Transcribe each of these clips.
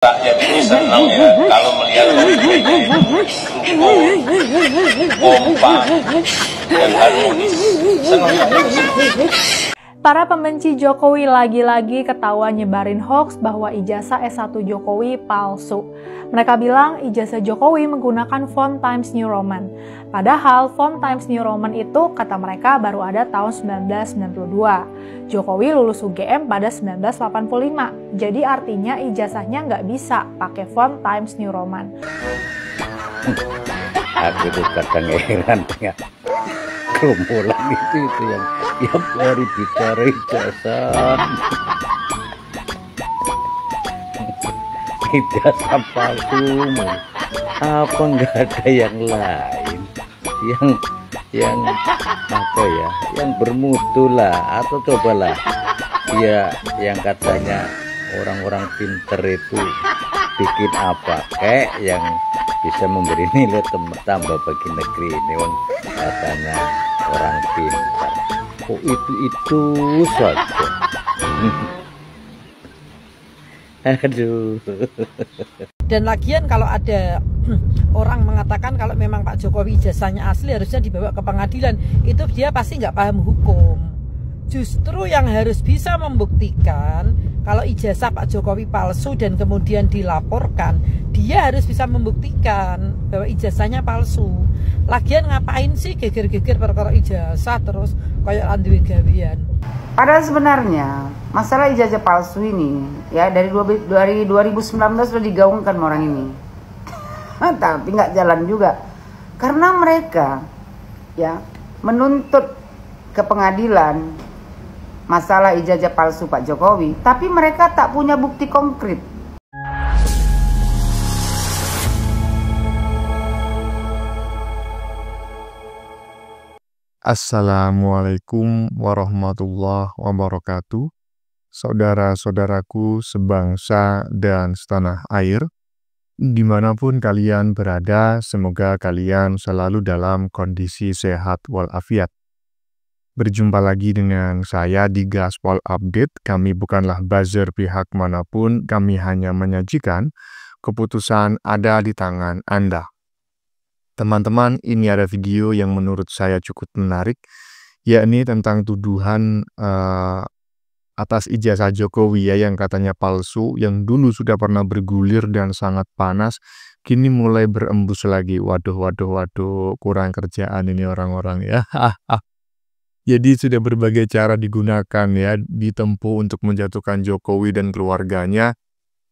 Rakyat ini senang ya kalau melihat pemimpinnya rukun, kompak, dan harmonis. Senang. Para pembenci Jokowi lagi-lagi ketahuan nyebarin hoax bahwa ijazah S1 Jokowi palsu. Mereka bilang ijazah Jokowi menggunakan font Times New Roman. Padahal font Times New Roman itu kata mereka baru ada tahun 1992. Jokowi lulus UGM pada 1985. Jadi artinya ijazahnya nggak bisa pakai font Times New Roman. Aku tuh kadang heran dengan gerombolan itu yang tiap hari bicara ijazah. Ijazah palsu, apa nggak ada yang lain yang apa ya, yang bermutu lah, atau cobalah ya yang katanya orang-orang pinter itu bikin apa kayak yang bisa memberi nilai tambah bagi negeri ini, katanya orang pintar. Oh itu saja. Aduh. Dan lagian kalau ada orang mengatakan kalau memang Pak Jokowi ijazahnya asli harusnya dibawa ke pengadilan, itu dia pasti nggak paham hukum. Justru yang harus bisa membuktikan kalau ijazah Pak Jokowi palsu dan kemudian dilaporkan, dia harus bisa membuktikan bahwa ijazahnya palsu. Lagian ngapain sih geger-geger perkara ijazah terus kayak anduwe gawean. Padahal sebenarnya masalah ijazah palsu ini ya dari 2019 sudah digaungkan orang ini. Tapi nggak jalan juga. Karena mereka ya menuntut ke pengadilan masalah ijazah palsu Pak Jokowi, tapi mereka tak punya bukti konkret. Assalamualaikum warahmatullahi wabarakatuh. Saudara-saudaraku sebangsa dan setanah air, dimanapun kalian berada, semoga kalian selalu dalam kondisi sehat walafiat. Berjumpa lagi dengan saya di Gaspol Update. Kami bukanlah buzzer pihak manapun, kami hanya menyajikan keputusan ada di tangan Anda. Teman-teman, ini ada video yang menurut saya cukup menarik, yakni tentang tuduhan atas ijazah Jokowi ya, yang katanya palsu, yang dulu sudah pernah bergulir dan sangat panas, kini mulai berembus lagi. Waduh, kurang kerjaan ini orang-orang ya. Jadi sudah berbagai cara digunakan ya, ditempuh untuk menjatuhkan Jokowi dan keluarganya.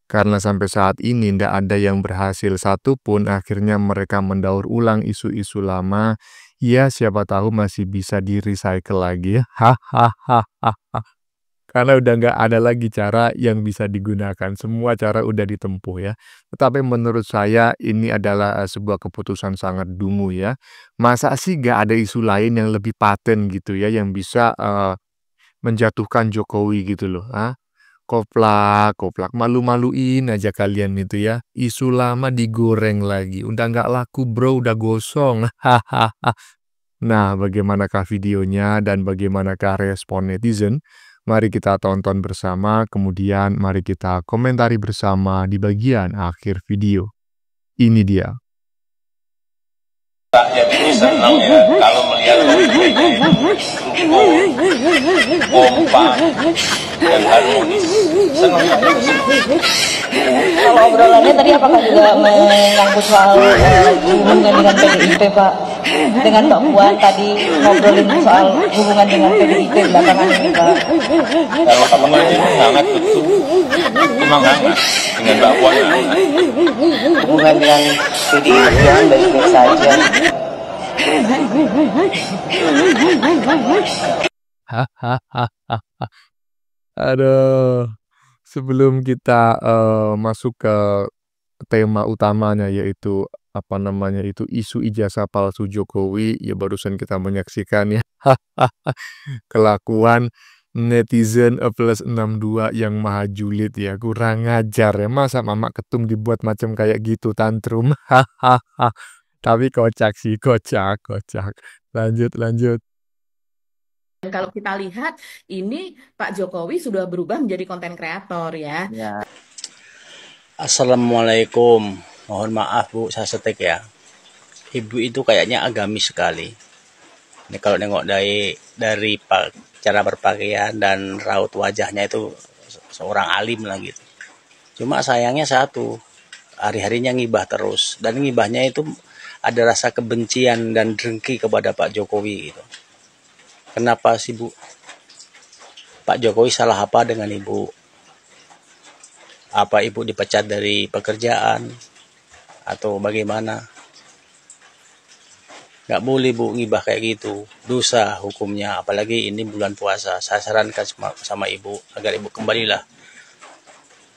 Karena sampai saat ini tidak ada yang berhasil satupun, akhirnya mereka mendaur ulang isu-isu lama. Ya siapa tahu masih bisa di-recycle lagi. Karena udah nggak ada lagi cara yang bisa digunakan. Semua cara udah ditempuh ya. Tetapi menurut saya ini adalah sebuah keputusan sangat dungu ya. Masa sih nggak ada isu lain yang lebih paten gitu ya, yang bisa menjatuhkan Jokowi gitu loh. Koplak, malu-maluin aja kalian itu ya. Isu lama digoreng lagi. Udah nggak laku bro, udah gosong. Nah, bagaimanakah videonya dan bagaimanakah respon netizen? Mari kita tonton bersama, kemudian mari kita komentari bersama di bagian akhir video. Ini dia. Rakyat ini senang ya kalau melihat pemimpinnya rukun, kompak, dan harmonis. Senang. Kalau obrolannya tadi apakah juga menyangkut soal hubungan dengan PDIP Pak? Dengan Mbak Puan tadi ngobrolin soal hubungan dengan PDIP belakangan ini Pak? Kalau hubungannya hangat betul, memang hangat dengan Mbak Puan hangat. Hubungan dengan PDIP yang baik-baik saja. Aduh, sebelum kita masuk ke tema utamanya, yaitu isu ijazah palsu Jokowi, ya barusan kita menyaksikan ya kelakuan netizen +62 yang maha julid ya, kurang ngajar ya. Masa Mama Ketum dibuat macam kayak gitu tantrum. Tapi kocak sih, kocak. Lanjut. Dan kalau kita lihat ini Pak Jokowi sudah berubah menjadi konten kreator ya. Assalamualaikum. Mohon maaf Bu, saya setek ya. Ibu itu kayaknya agamis sekali. Ini kalau nengok dari cara berpakaian dan raut wajahnya itu seorang alim lah gitu. Cuma sayangnya satu, hari-harinya ngibah terus. Dan ngibahnya itu ada rasa kebencian dan dengki kepada Pak Jokowi gitu. Kenapa sih Bu? Pak Jokowi salah apa dengan Ibu? Apa Ibu dipecat dari pekerjaan? Atau bagaimana? Nggak boleh Bu ngibah kayak gitu. Dosa hukumnya. Apalagi ini bulan puasa. Saya sarankan sama Ibu agar Ibu kembalilah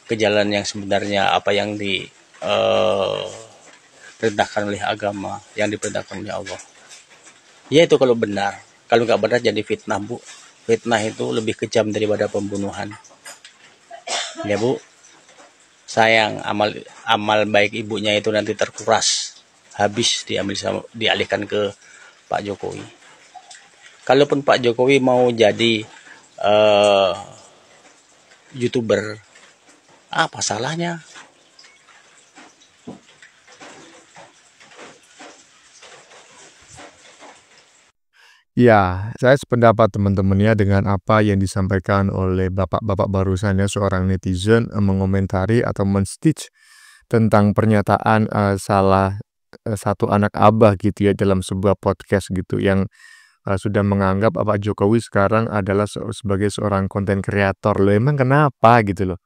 ke jalan yang sebenarnya, apa yang diperintahkan oleh agama, yang diperintahkan oleh Allah. Ya itu kalau benar. Kalau nggak benar jadi fitnah Bu. Fitnah itu lebih kejam daripada pembunuhan. Ya Bu. Sayang amal baik ibunya itu nanti terkuras. Habis dialihkan ke Pak Jokowi. Kalaupun Pak Jokowi mau jadi YouTuber, apa salahnya? Ya, saya sependapat teman-teman ya dengan apa yang disampaikan oleh bapak-bapak barusan ya, seorang netizen mengomentari atau men-stitch tentang pernyataan salah satu anak abah gitu ya dalam sebuah podcast gitu yang sudah menganggap Pak Jokowi sekarang adalah sebagai seorang konten kreator. Loh emang kenapa gitu loh?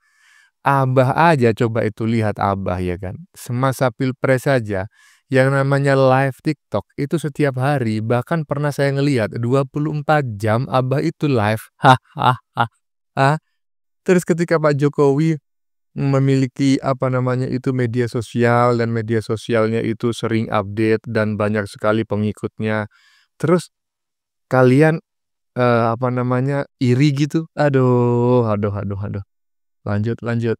Abah aja coba itu lihat abah ya kan. Semasa Pilpres saja yang namanya live TikTok itu setiap hari, bahkan pernah saya ngelihat 24 jam abah itu live. Hahaha. Terus ketika Pak Jokowi memiliki media sosial dan media sosialnya itu sering update dan banyak sekali pengikutnya. Terus kalian iri gitu. Aduh. Lanjut.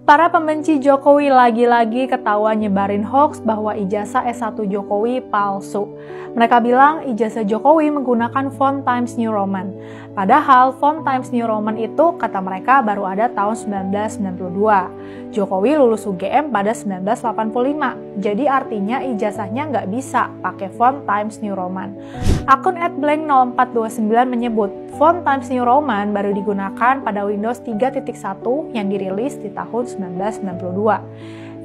Para pembenci Jokowi lagi-lagi ketawa nyebarin hoax bahwa ijazah S1 Jokowi palsu. Mereka bilang ijazah Jokowi menggunakan font Times New Roman. Padahal font Times New Roman itu kata mereka baru ada tahun 1992. Jokowi lulus UGM pada 1985. Jadi artinya ijazahnya nggak bisa pakai font Times New Roman. Akun @blank0429 menyebut font Times New Roman baru digunakan pada Windows 3.1 yang dirilis di tahun 1992.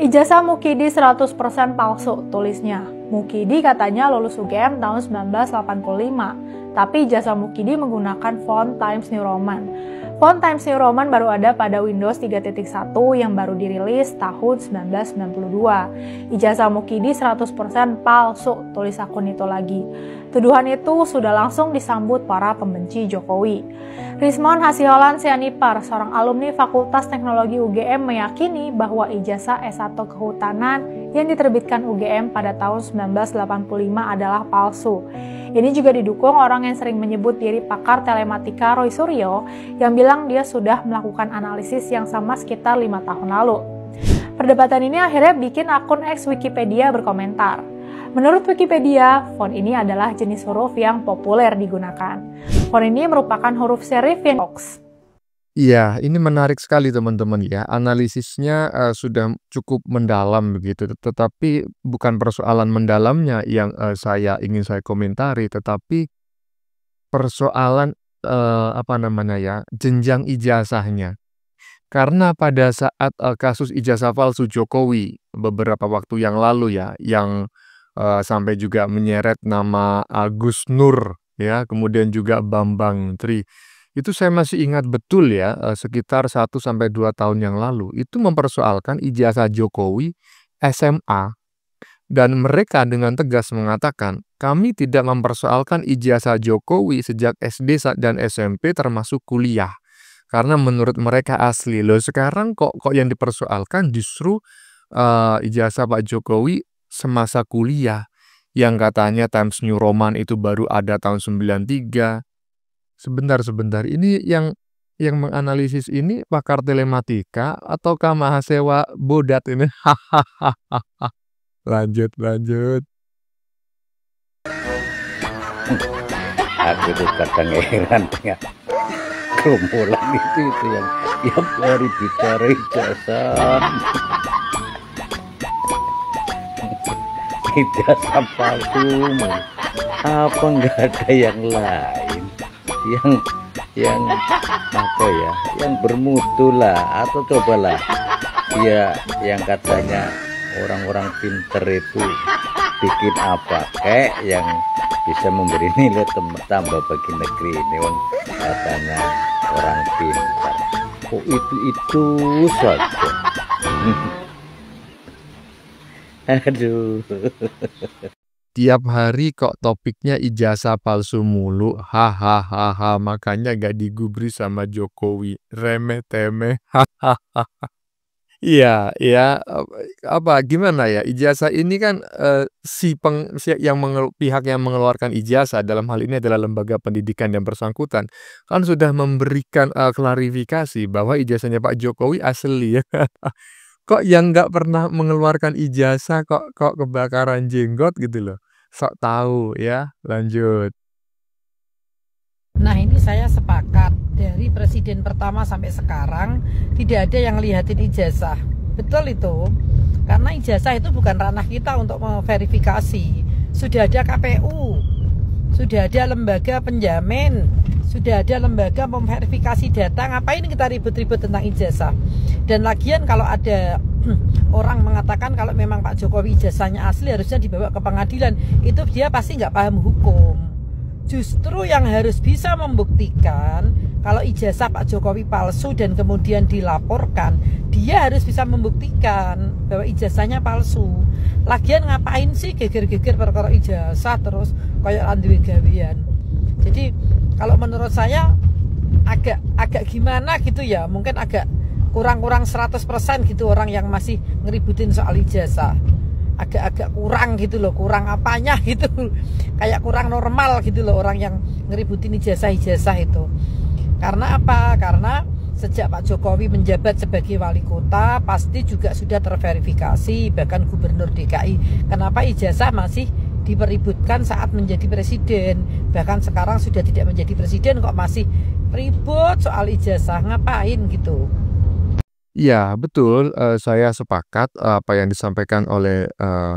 Ijazah Mukidi 100% palsu, tulisnya. Mukidi katanya lulus UGM tahun 1985, tapi ijazah Mukidi menggunakan font Times New Roman. Font Times New Roman baru ada pada Windows 3.1 yang baru dirilis tahun 1992. Ijazah Mukidi 100% palsu, tulis akun itu lagi. Tuduhan itu sudah langsung disambut para pembenci Jokowi. Rismon Hasiholan Sianipar, seorang alumni Fakultas Teknologi UGM, meyakini bahwa ijazah S1 Kehutanan yang diterbitkan UGM pada tahun 1985 adalah palsu. Ini juga didukung orang yang sering menyebut diri pakar telematika Roy Suryo yang bilang dia sudah melakukan analisis yang sama sekitar 5 tahun lalu. Perdebatan ini akhirnya bikin akun X Wikipedia berkomentar. Menurut Wikipedia, font ini adalah jenis huruf yang populer digunakan. Font ini merupakan huruf serif yang hoax. Iya, ini menarik sekali teman-teman ya. Analisisnya sudah cukup mendalam begitu. Tetapi bukan persoalan mendalamnya yang ingin saya komentari, tetapi persoalan jenjang ijazahnya. Karena pada saat kasus ijazah palsu Jokowi beberapa waktu yang lalu ya, yang sampai juga menyeret nama Agus Nur ya, kemudian juga Bambang Tri. Itu saya masih ingat betul ya, sekitar 1-2 tahun yang lalu, itu mempersoalkan ijazah Jokowi SMA. Dan mereka dengan tegas mengatakan, kami tidak mempersoalkan ijazah Jokowi sejak SD dan SMP termasuk kuliah. Karena menurut mereka asli. Loh sekarang kok yang dipersoalkan justru ijazah Pak Jokowi semasa kuliah. Yang katanya Times New Roman itu baru ada tahun 93. Sebentar. Ini yang menganalisis ini pakar telematika ataukah mahasiswa bodat ini? Lanjut. Aku itu kadang heran gerombolan itu yang tiap hari bicara ijazah. Ijazah palsu, apa nggak ada yang lain yang apa ya, yang bermutu lah, atau cobalah ya yang katanya orang-orang pinter itu bikin apa kayak yang bisa memberi nilai tambah bagi negeri ini, wong katanya orang pintar. Oh itu saja. Aduh. Tiap hari kok topiknya ijazah palsu mulu, hahaha, makanya gak digubris sama Jokowi, remeh temeh, hahaha. Iya, ya, apa gimana ya? Ijazah ini kan pihak yang mengeluarkan ijazah, dalam hal ini adalah lembaga pendidikan yang bersangkutan, kan sudah memberikan klarifikasi bahwa ijazahnya Pak Jokowi asli ya. Kok yang nggak pernah mengeluarkan ijazah kok kebakaran jenggot gitu loh. Sok tahu ya, lanjut. Nah ini saya sepakat, dari presiden pertama sampai sekarang tidak ada yang lihatin ijazah. Betul itu, karena ijazah itu bukan ranah kita untuk memverifikasi. Sudah ada KPU, sudah ada lembaga penjamin, sudah ada lembaga memverifikasi data. Ngapain kita ribut-ribut tentang ijazah? Dan lagian kalau ada orang mengatakan kalau memang Pak Jokowi ijazahnya asli harusnya dibawa ke pengadilan, itu dia pasti nggak paham hukum. Justru yang harus bisa membuktikan kalau ijazah Pak Jokowi palsu dan kemudian dilaporkan, dia harus bisa membuktikan bahwa ijazahnya palsu. Lagian ngapain sih geger-geger perkara ijazah terus kayak anduwe gawean. Jadi kalau menurut saya agak gimana gitu ya, mungkin agak kurang 100% gitu orang yang masih ngeributin soal ijazah. Agak kurang gitu loh, kurang apanya gitu, kayak kurang normal gitu loh orang yang ngeributin ijazah itu. Karena apa? Karena sejak Pak Jokowi menjabat sebagai wali kota pasti juga sudah terverifikasi, bahkan gubernur DKI. Kenapa ijazah masih dipeributkan saat menjadi presiden? Bahkan sekarang sudah tidak menjadi presiden kok masih ribut soal ijazah, ngapain gitu. Ya, betul, saya sepakat apa yang disampaikan oleh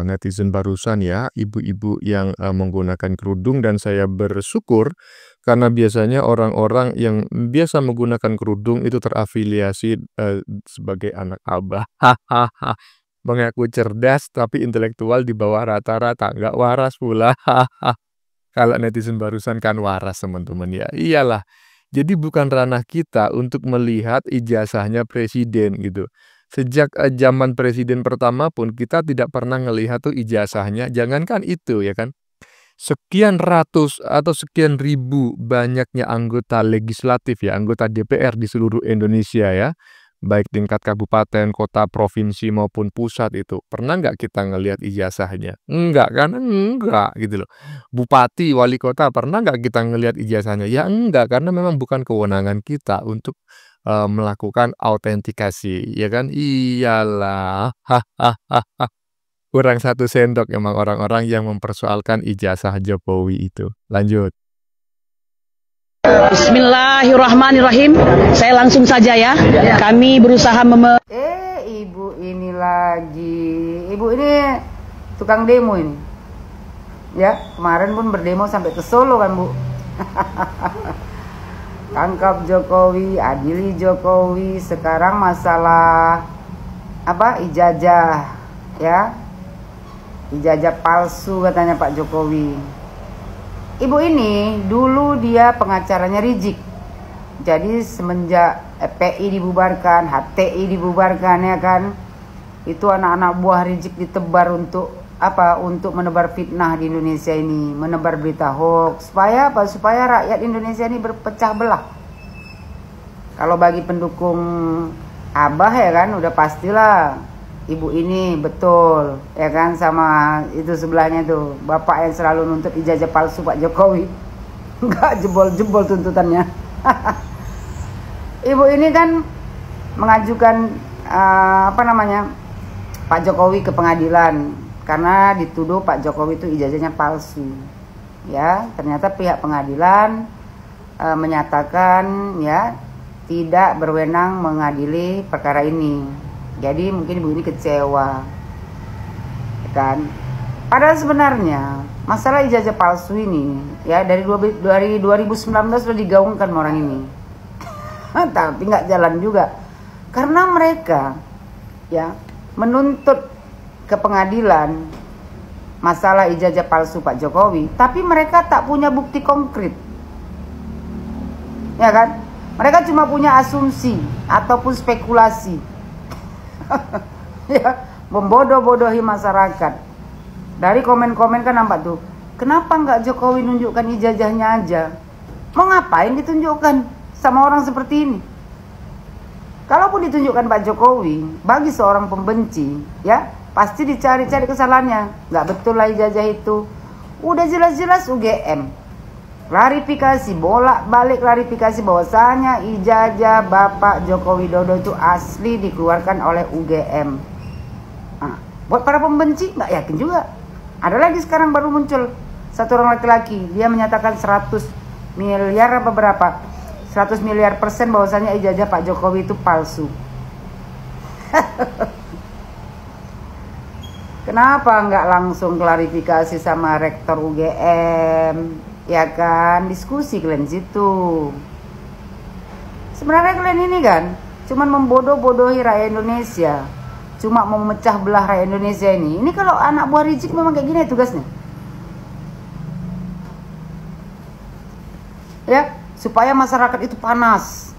netizen barusan ya, ibu-ibu yang menggunakan kerudung, dan saya bersyukur karena biasanya orang-orang yang biasa menggunakan kerudung itu terafiliasi sebagai anak abah. Hahaha. Mengaku cerdas tapi intelektual di bawah rata-rata, nggak waras pula. Hahaha. Kalau netizen barusan kan waras teman-teman ya. Iyalah. Jadi bukan ranah kita untuk melihat ijazahnya presiden gitu. Sejak zaman presiden pertama pun kita tidak pernah ngelihat tuh ijazahnya. Jangankan itu ya kan. Sekian ratus atau sekian ribu banyaknya anggota legislatif ya, anggota DPR di seluruh Indonesia ya. Baik tingkat kabupaten, kota, provinsi maupun pusat itu. Pernah nggak kita ngelihat ijazahnya? Enggak kan? Enggak gitu loh. Bupati, wali kota, pernah nggak kita ngelihat ijazahnya? Ya enggak, karena memang bukan kewenangan kita untuk melakukan autentikasi, ya kan? Iyalah. Hahaha. Kurang 1 sendok emang orang-orang yang mempersoalkan ijazah Jokowi itu. Lanjut. Bismillahirrahmanirrahim. Saya langsung saja ya. Kami berusaha Ibu ini lagi. Ibu ini tukang demo ini. Ya, kemarin pun berdemo sampai ke Solo kan, Bu. Tangkap Jokowi, adili Jokowi. Sekarang masalah apa? Ijazah, ya. Ijazah palsu katanya Pak Jokowi. Ibu ini dulu dia pengacaranya Rizik. Jadi semenjak FPI dibubarkan, HTI dibubarkan ya kan, itu anak-anak buah Rizik ditebar untuk apa? Untuk menebar fitnah di Indonesia ini, menebar berita hoax. Supaya apa? Supaya rakyat Indonesia ini berpecah belah. Kalau bagi pendukung Abah ya kan, udah pastilah ibu ini betul ya kan, sama itu sebelahnya tuh bapak yang selalu nuntut ijazah palsu Pak Jokowi. Enggak jebol-jebol tuntutannya. Ibu ini kan mengajukan Pak Jokowi ke pengadilan karena dituduh Pak Jokowi itu ijazahnya palsu. Ya, ternyata pihak pengadilan menyatakan ya tidak berwenang mengadili perkara ini. Jadi mungkin ibu ini kecewa, kan? Padahal sebenarnya masalah ijazah palsu ini ya dari 2019 sudah digaungkan orang ini, tapi nggak jalan juga karena mereka ya menuntut ke pengadilan masalah ijazah palsu Pak Jokowi, tapi mereka tak punya bukti konkret. Ya kan? Mereka cuma punya asumsi ataupun spekulasi. Ya, membodoh-bodohi masyarakat. Dari komen-komen kan nampak tuh, kenapa nggak Jokowi nunjukkan ijazahnya aja? Mau ngapain ditunjukkan sama orang seperti ini? Kalaupun ditunjukkan Pak Jokowi, bagi seorang pembenci, ya pasti dicari-cari kesalahannya. Nggak betul lah ijazah itu. Udah jelas-jelas UGM. Klarifikasi, bolak-balik klarifikasi bahwasanya ijazah Bapak Joko Widodo itu asli dikeluarkan oleh UGM. Nah, buat para pembenci nggak yakin juga. Ada lagi sekarang baru muncul satu orang laki-laki, dia menyatakan 100 miliar apa berapa? 100 miliar persen bahwasanya ijazah Pak Jokowi itu palsu. Kenapa nggak langsung klarifikasi sama rektor UGM? Ya kan, diskusi kalian situ. Sebenarnya kalian ini kan cuman membodoh-bodohi rakyat Indonesia, cuma mau memecah belah rakyat Indonesia ini. Ini kalau anak buah Rizik memang kayak gini tugasnya. Ya, supaya masyarakat itu panas.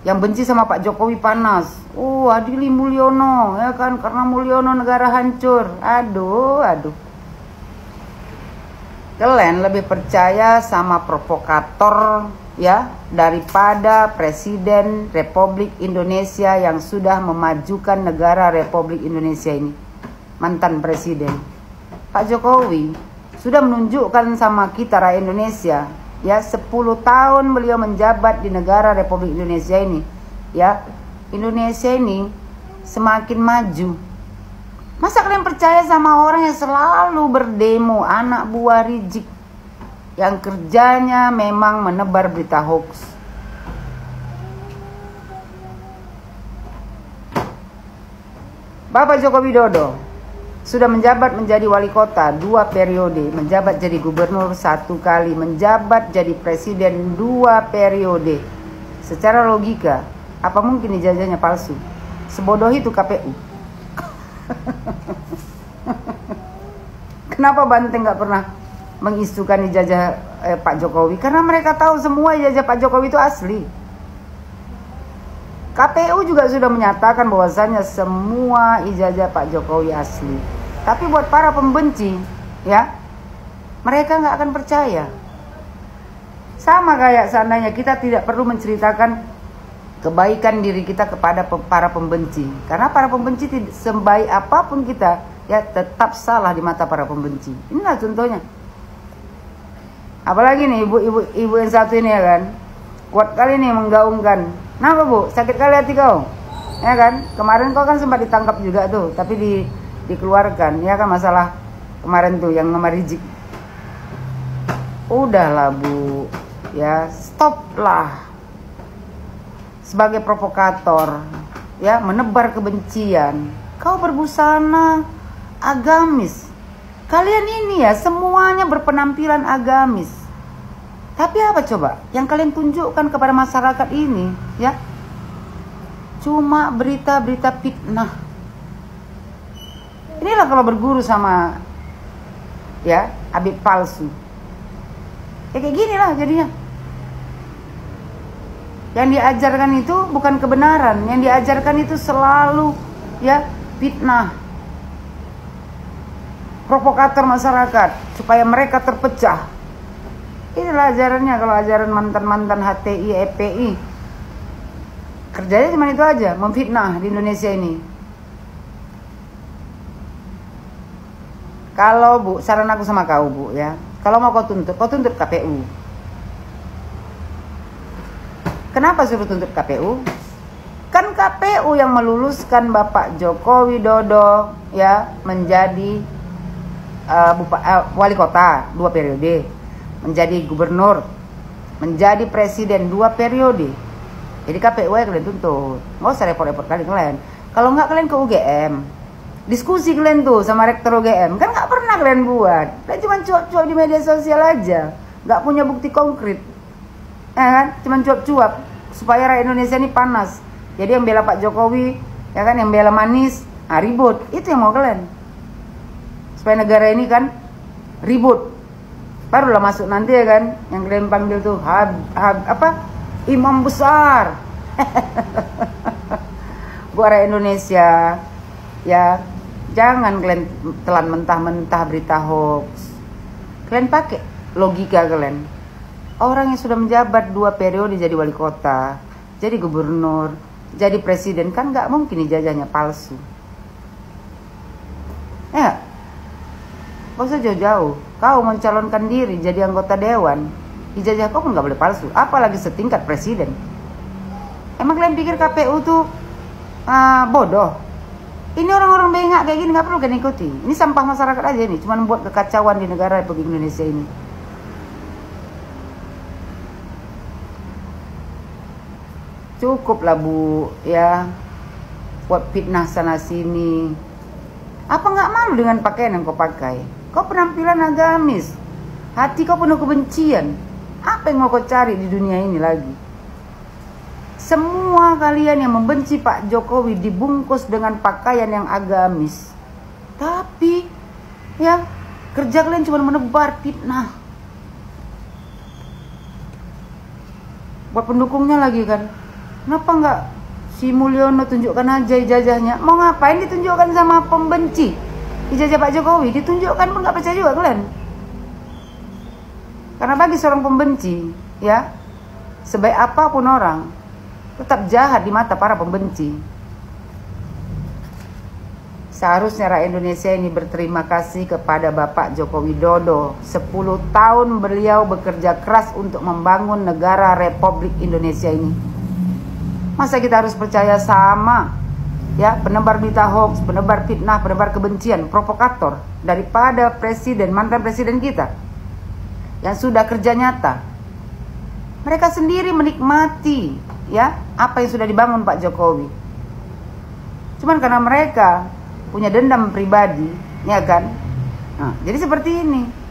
Yang benci sama Pak Jokowi panas. Oh, adili Mulyono, ya kan, karena Mulyono negara hancur. Aduh. Kalian lebih percaya sama provokator ya daripada Presiden Republik Indonesia yang sudah memajukan negara Republik Indonesia ini. Mantan Presiden Pak Jokowi sudah menunjukkan sama kita rakyat Indonesia ya, 10 tahun beliau menjabat di negara Republik Indonesia ini ya, Indonesia ini semakin maju. Masa kalian percaya sama orang yang selalu berdemo, anak buah Rizik yang kerjanya memang menebar berita hoax? Bapak Joko Widodo sudah menjabat menjadi wali kota 2 periode, menjabat jadi gubernur 1 kali, menjabat jadi presiden 2 periode. Secara logika, apa mungkin ijazahnya palsu? Sebodoh itu KPU. Kenapa Banteng nggak pernah mengisukan ijazah Pak Jokowi? Karena mereka tahu semua ijazah Pak Jokowi itu asli. KPU juga sudah menyatakan bahwasanya semua ijazah Pak Jokowi asli. Tapi buat para pembenci, ya, mereka nggak akan percaya. Sama kayak seandainya kita tidak perlu menceritakan kebaikan diri kita kepada para pembenci, karena para pembenci sebaik apapun kita ya tetap salah di mata para pembenci. Inilah contohnya. Apalagi nih ibu yang satu ini ya kan, kuat kali nih menggaungkan. Kenapa Bu? Sakit kali hati kau, ya kan? Kemarin kau kan sempat ditangkap juga tuh, tapi dikeluarkan, ya kan, masalah kemarin tuh yang sama Rizik. Udahlah Bu, ya stop lah. Sebagai provokator ya, menebar kebencian, kau berbusana agamis. Kalian ini ya semuanya berpenampilan agamis. Tapi apa coba yang kalian tunjukkan kepada masyarakat ini ya? Cuma berita-berita fitnah. Inilah kalau berguru sama ya Habib palsu. Ya kayak gini lah jadinya. Yang diajarkan itu bukan kebenaran, yang diajarkan itu selalu ya fitnah, provokator masyarakat supaya mereka terpecah. Inilah ajarannya. Kalau ajaran mantan-mantan HTI, EPI, kerjanya cuma itu aja, memfitnah di Indonesia ini. Kalau Bu, saran aku sama kau Bu ya, kalau mau kau tuntut KPU. Kenapa suruh tuntut KPU? Kan KPU yang meluluskan Bapak Joko Widodo ya menjadi wali kota 2 periode, menjadi gubernur menjadi presiden 2 periode. Jadi KPU ya kalian tuntut. Nggak usah repot-repot kalian. Kalau nggak kalian ke UGM. Diskusi kalian tuh sama rektor UGM. Kan nggak pernah kalian buat. Kalian cuma cuap-cuap di media sosial aja. Nggak punya bukti konkret. Ya kan? Cuma cuap-cuap. Supaya rakyat Indonesia ini panas. Jadi yang bela Pak Jokowi, ya kan, yang bela manis, ribut. Itu yang mau kalian. Supaya negara ini kan ribut. Barulah masuk nanti ya kan, yang kalian panggil tuh imam besar. Buat rakyat Indonesia, ya jangan kalian telan mentah-mentah berita hoax. Kalian pakai logika kalian. Orang yang sudah menjabat 2 periode jadi wali kota, jadi gubernur, jadi presiden, kan nggak mungkin ijazahnya palsu. Ya, gak usah jauh-jauh. Kau mencalonkan diri jadi anggota dewan, ijazah kau pun nggak boleh palsu, apalagi setingkat presiden. Emang kalian pikir KPU tuh bodoh? Ini orang-orang bengak kayak gini nggak perlu kalian ikuti. Ini sampah masyarakat aja nih, cuma membuat kekacauan di negara Republik Indonesia ini. Cukuplah Bu, ya, buat fitnah sana sini. Apa nggak malu dengan pakaian yang kau pakai? Kau penampilan agamis, hati kau penuh kebencian. Apa yang mau kau cari di dunia ini lagi? Semua kalian yang membenci Pak Jokowi dibungkus dengan pakaian yang agamis. Tapi, ya, kerja kalian cuma menebar fitnah. Buat pendukungnya lagi kan. Kenapa nggak si Mulyono tunjukkan aja ijazahnya? Mau ngapain ditunjukkan sama pembenci? Ijazah Pak Jokowi ditunjukkan pun nggak percaya juga kalian. Karena bagi seorang pembenci, ya, sebaik apapun orang, tetap jahat di mata para pembenci. Seharusnya rakyat Indonesia ini berterima kasih kepada Bapak Joko Widodo. 10 tahun beliau bekerja keras untuk membangun negara Republik Indonesia ini. Masa kita harus percaya sama, ya, penebar berita hoax, penebar fitnah, penebar kebencian, provokator daripada presiden, mantan presiden kita yang sudah kerja nyata. Mereka sendiri menikmati, ya, apa yang sudah dibangun Pak Jokowi. Cuman karena mereka punya dendam pribadi, ya kan? Nah, jadi seperti ini.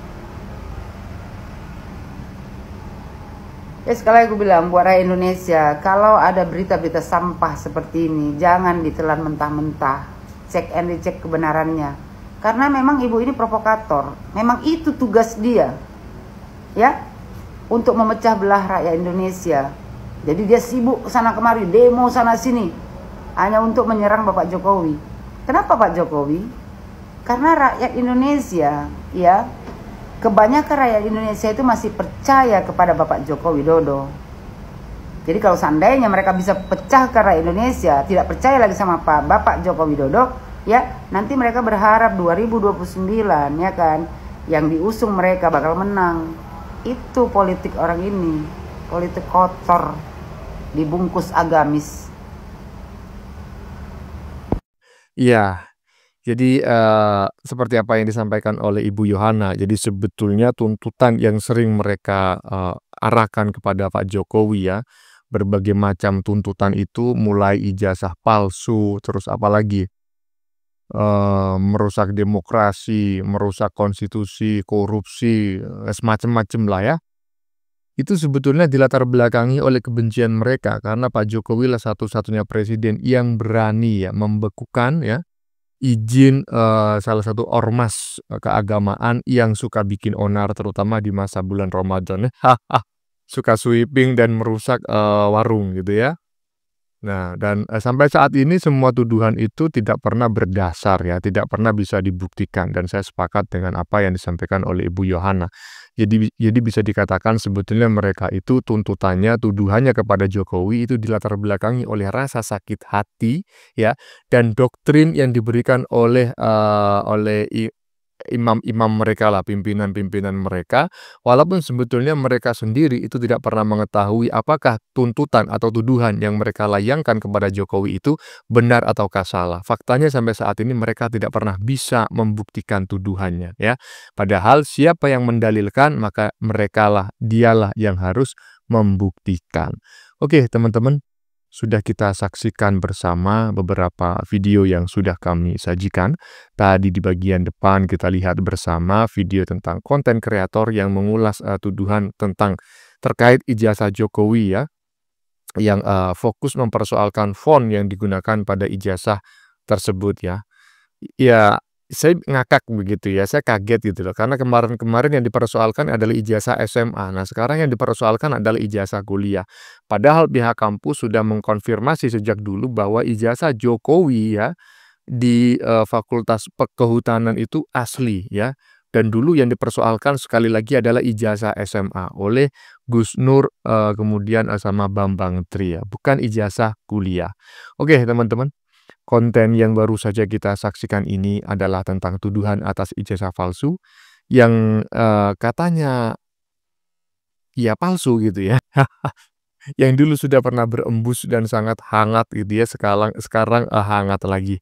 Ya, sekali lagi aku bilang buat rakyat Indonesia, kalau ada berita-berita sampah seperti ini, jangan ditelan mentah-mentah. Cek and recheck kebenarannya. Karena memang ibu ini provokator. Memang itu tugas dia. Ya, untuk memecah belah rakyat Indonesia. Jadi dia sibuk sana kemari, demo sana sini, hanya untuk menyerang Bapak Jokowi. Kenapa Pak Jokowi? Karena rakyat Indonesia, ya, kebanyakan rakyat Indonesia itu masih percaya kepada Bapak Joko Widodo. Jadi kalau seandainya mereka bisa pecahkan rakyat Indonesia, tidak percaya lagi sama Bapak Joko Widodo, ya, nanti mereka berharap 2029, ya kan, yang diusung mereka bakal menang. Itu politik orang ini, politik kotor, dibungkus agamis. Iya. Jadi seperti apa yang disampaikan oleh Ibu Yohana, jadi sebetulnya tuntutan yang sering mereka arahkan kepada Pak Jokowi, ya, berbagai macam tuntutan itu, mulai ijazah palsu, terus apalagi merusak demokrasi, merusak konstitusi, korupsi, semacam-macam lah, ya. Itu sebetulnya dilatar belakangi oleh kebencian mereka karena Pak Jokowi lah satu-satunya presiden yang berani, ya, membekukan, ya, izin salah satu ormas keagamaan yang suka bikin onar terutama di masa bulan Ramadan, suka sweeping dan merusak warung gitu, ya. Nah, dan sampai saat ini semua tuduhan itu tidak pernah berdasar, ya, tidak pernah bisa dibuktikan, dan saya sepakat dengan apa yang disampaikan oleh Ibu Yohana. Jadi bisa dikatakan sebetulnya mereka itu tuntutannya, tuduhannya kepada Jokowi itu dilatar belakangi oleh rasa sakit hati, ya, dan doktrin yang diberikan oleh imam-imam mereka lah, pimpinan-pimpinan mereka, walaupun sebetulnya mereka sendiri itu tidak pernah mengetahui apakah tuntutan atau tuduhan yang mereka layangkan kepada Jokowi itu benar ataukah salah. Faktanya sampai saat ini mereka tidak pernah bisa membuktikan tuduhannya, ya. Padahal siapa yang mendalilkan, maka dialah yang harus membuktikan. Oke, teman-teman, sudah kita saksikan bersama beberapa video yang sudah kami sajikan. Tadi di bagian depan kita lihat bersama video tentang konten kreator yang mengulas tuduhan tentang terkait ijazah Jokowi ya, yang fokus mempersoalkan font yang digunakan pada ijazah tersebut ya. Ya, saya ngakak begitu ya, saya kaget gitu loh, karena kemarin-kemarin yang dipersoalkan adalah ijazah SMA, nah sekarang yang dipersoalkan adalah ijazah kuliah. Padahal pihak kampus sudah mengkonfirmasi sejak dulu bahwa ijazah Jokowi ya, di Fakultas Kehutanan itu asli ya, dan dulu yang dipersoalkan sekali lagi adalah ijazah SMA oleh Gus Nur, kemudian sama Bambang Tri ya, bukan ijazah kuliah. Oke teman-teman. Konten yang baru saja kita saksikan ini adalah tentang tuduhan atas ijazah palsu yang katanya ya palsu gitu ya. Yang dulu sudah pernah berembus dan sangat hangat gitu ya, sekarang hangat lagi.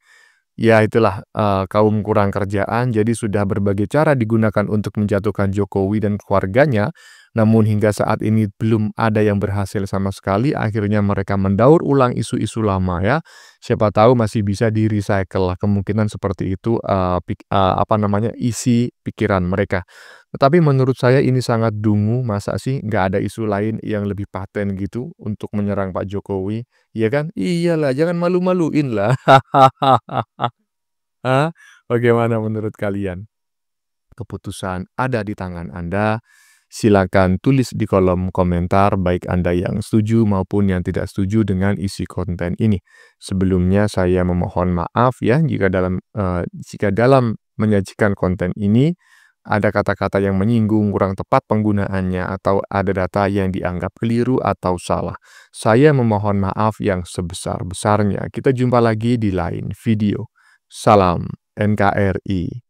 Ya itulah kaum kurang kerjaan, jadi sudah berbagai cara digunakan untuk menjatuhkan Jokowi dan keluarganya. Namun hingga saat ini belum ada yang berhasil sama sekali, akhirnya mereka mendaur ulang isu-isu lama ya. Siapa tahu masih bisa di-recycle lah, kemungkinan seperti itu isi pikiran mereka. Tetapi menurut saya ini sangat dungu, masa sih nggak ada isu lain yang lebih paten gitu untuk menyerang Pak Jokowi, iya kan? Iyalah, jangan malu-maluin lah. Hah? Bagaimana menurut kalian? Keputusan ada di tangan Anda. Silakan tulis di kolom komentar baik Anda yang setuju maupun yang tidak setuju dengan isi konten ini. Sebelumnya saya memohon maaf ya jika dalam menyajikan konten ini ada kata-kata yang menyinggung, kurang tepat penggunaannya, atau ada data yang dianggap keliru atau salah. Saya memohon maaf yang sebesar-besarnya. Kita jumpa lagi di lain video. Salam NKRI.